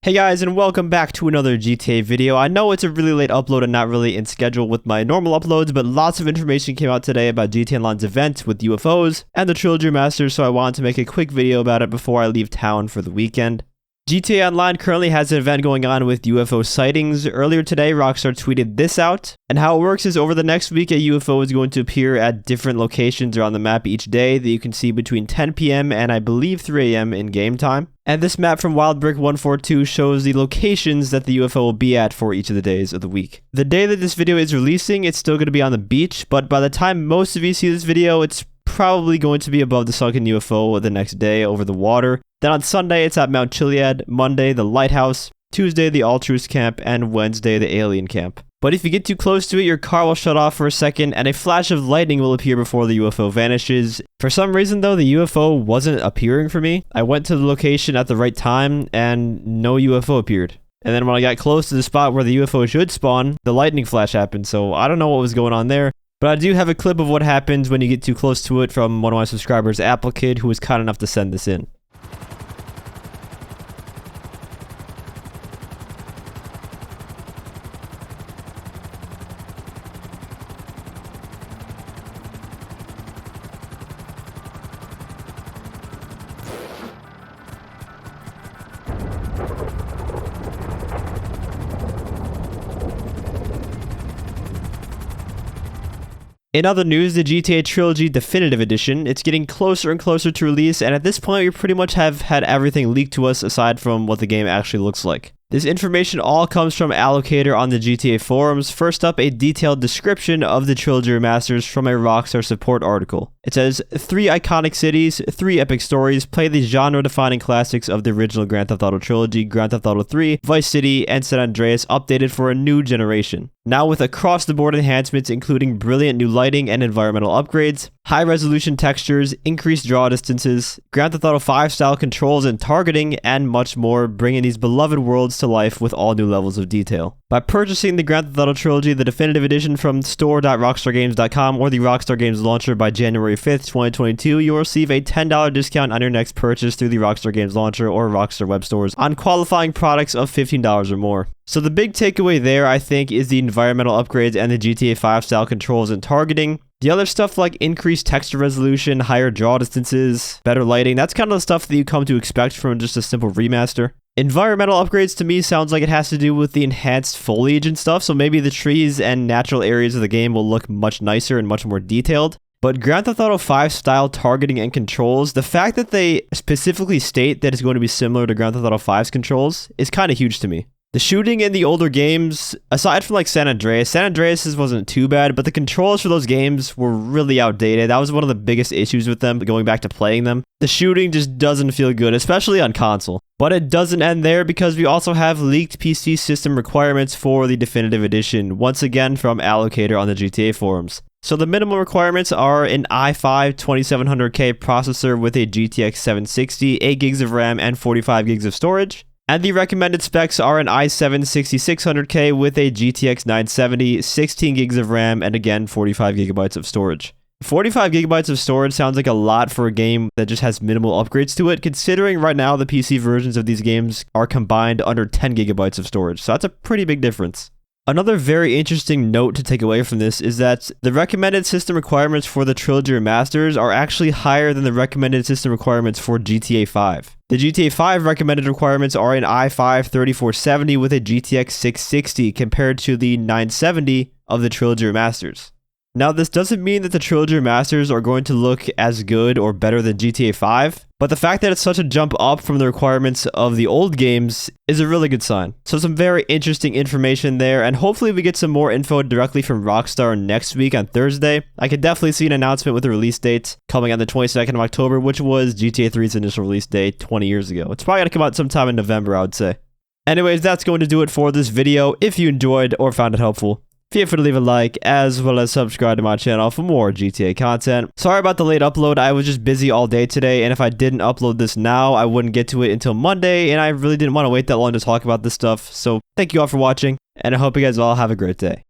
Hey guys, and welcome back to another GTA video. I know it's a really late upload and not really in schedule with my normal uploads, but lots of information came out today about GTA Online's event with UFOs and the Trilogy Remastered, so I wanted to make a quick video about it before I leave town for the weekend. GTA Online currently has an event going on with UFO Sightings. Earlier today, Rockstar tweeted this out, and how it works is over the next week, a UFO is going to appear at different locations around the map each day that you can see between 10 PM and I believe 3 AM in game time. And this map from WildBrick142 shows the locations that the UFO will be at for each of the days of the week. The day that this video is releasing, it's still going to be on the beach, but by the time most of you see this video, it's probably going to be above the sunken UFO the next day over the water. Then on Sunday, it's at Mount Chiliad, Monday, the Lighthouse, Tuesday, the Altruist Camp, and Wednesday, the Alien Camp. But if you get too close to it, your car will shut off for a second, and a flash of lightning will appear before the UFO vanishes. For some reason, though, the UFO wasn't appearing for me. I went to the location at the right time, and no UFO appeared. And then when I got close to the spot where the UFO should spawn, the lightning flash happened, so I don't know what was going on there. But I do have a clip of what happens when you get too close to it from one of my subscribers, AppleKid, who was kind enough to send this in. In other news, the GTA Trilogy Definitive Edition, it's getting closer and closer to release, and at this point we pretty much have had everything leaked to us aside from what the game actually looks like. This information all comes from Allocator on the GTA forums. First up, a detailed description of the Trilogy Remasters from a Rockstar support article. It says, 3 iconic cities, 3 epic stories, play the genre-defining classics of the original Grand Theft Auto trilogy, Grand Theft Auto 3, Vice City, and San Andreas updated for a new generation. Now with across-the-board enhancements including brilliant new lighting and environmental upgrades, high-resolution textures, increased draw distances, Grand Theft Auto 5-style controls and targeting, and much more, bringing these beloved worlds to life with all new levels of detail. By purchasing the Grand Theft Auto Trilogy, the Definitive Edition from store.rockstargames.com or the Rockstar Games launcher by January 5th, 2022, you'll receive a $10 discount on your next purchase through the Rockstar Games launcher or Rockstar web stores on qualifying products of $15 or more. So the big takeaway there, I think, is the environmental upgrades and the GTA 5 style controls and targeting. The other stuff like increased texture resolution, higher draw distances, better lighting, that's kind of the stuff that you come to expect from just a simple remaster. Environmental upgrades to me sounds like it has to do with the enhanced foliage and stuff, so maybe the trees and natural areas of the game will look much nicer and much more detailed. But Grand Theft Auto 5 style targeting and controls, the fact that they specifically state that it's going to be similar to Grand Theft Auto 5's controls is kind of huge to me. The shooting in the older games, aside from like San Andreas wasn't too bad, but the controls for those games were really outdated. That was one of the biggest issues with them going back to playing them. The shooting just doesn't feel good, especially on console. But it doesn't end there because we also have leaked PC system requirements for the Definitive Edition, once again from Allocator on the GTA forums. So the minimum requirements are an i5 2700K processor with a GTX 760, 8 gigs of RAM, and 45 gigs of storage. And the recommended specs are an i7 6600K with a GTX 970, 16 gigs of RAM, and again 45 gigabytes of storage. 45 gigabytes of storage sounds like a lot for a game that just has minimal upgrades to it, considering right now the PC versions of these games are combined under 10 gigabytes of storage, so that's a pretty big difference. Another very interesting note to take away from this is that the recommended system requirements for the Trilogy Remasters are actually higher than the recommended system requirements for GTA 5. The GTA 5 recommended requirements are an i5 3470 with a GTX 660 compared to the 970 of the Trilogy Remasters. Now, this doesn't mean that the Trilogy Remasters are going to look as good or better than GTA 5, but the fact that it's such a jump up from the requirements of the old games is a really good sign. So some very interesting information there, and hopefully we get some more info directly from Rockstar next week on Thursday. I could definitely see an announcement with the release date coming on the 22nd of October, which was GTA 3's initial release date 20 years ago. It's probably going to come out sometime in November, I would say. Anyways, that's going to do it for this video. If you enjoyed or found it helpful, feel free to leave a like, as well as subscribe to my channel for more GTA content. Sorry about the late upload, I was just busy all day today, and if I didn't upload this now, I wouldn't get to it until Monday, and I really didn't want to wait that long to talk about this stuff. So thank you all for watching, and I hope you guys all have a great day.